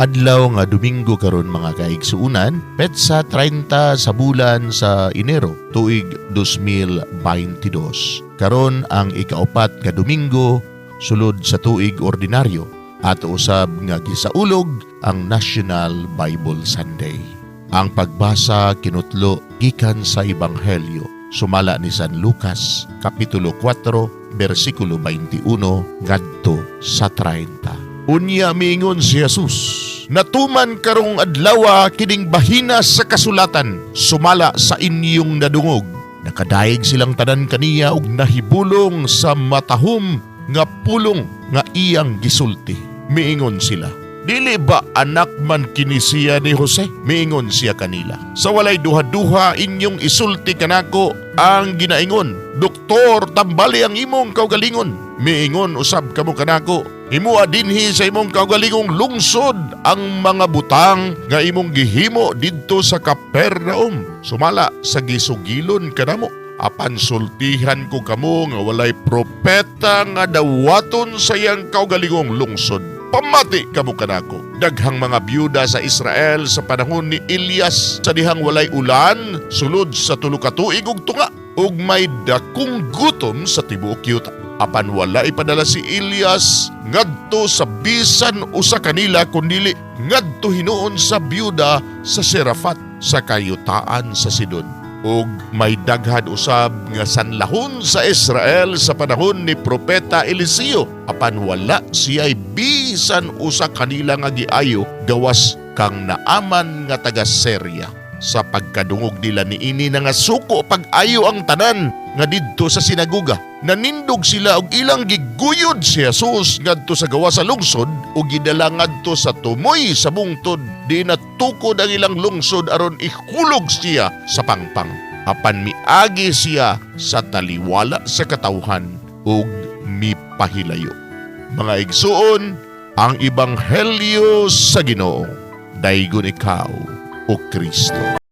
Adlaw nga Domingo karon mga kaigsuunan, petsa 30 sa bulan sa Enero, tuig 2022. Karon ang ikaapat nga Domingo sulod sa tuig ordinaryo at usab nga gisaulog ang National Bible Sunday. Ang pagbasa kinutlo gikan sa Ebanghelyo sumala ni San Lucas, Kapitulo 4, versikulo 21 ngadto sa 30. Unya miingon si Jesus, natuman karong adlaw kining bahina sa kasulatan, sumala sa inyong nadungog. Nakadaig silang tanan kaniya ug nahibulong sa matahom nga pulong nga iyang gisulti. Miingon sila, dili ba anak man kini siya ni Jose? Miingon siya kanila, sa walay duha-duha inyong isulti kanako ang ginaingon, Doktor, tambali ang imong kaugalingon. Miingon usab kamo kanako, himua dinhi sa imong kaugalingong lungsod ang mga butang nga imong gihimo didto sa Capernaum. Sumala sa gisugilon kanamo. Apan sultihan ko kamo nga walay propeta nga dawaton sa iyang kaugalingong lungsod. Pamati kamo kanako. Daghang mga byuda sa Israel sa panahon ni Elias sa dihang walay ulan sulod sa 3 ka tuig ug tunga, ug may dakong gutom sa tibuok yuta. Apan wala ipadala si Elias ngadto sa bisan usa kanila kundili ngadto hinuon sa byuda sa Serafat sa kayutaan sa Sidon. Ug may daghan usab nga sanlahon sa Israel sa panahon ni Propeta Eliseo, apan wala siya'y bisan usa kanila nga giayo gawas kang naaman nga taga Syria. Sa pagkadungog nila niini na nga suko pag-ayo ang tanan nga didto sa sinaguga. Nanindog sila og ilang giguyod si Jesus ngadto sa gawa sa lungsod ug gidala ngadto sa tumoy sa bungtod. Di natukod ang ilang lungsod aron ihulog siya sa pangpang. Apan miagi siya sa taliwala sa katawhan ug mipahilayo. Mga igsuon, ang Ebanghelyo sa Ginoo. Daygon ikaw, o Kristo.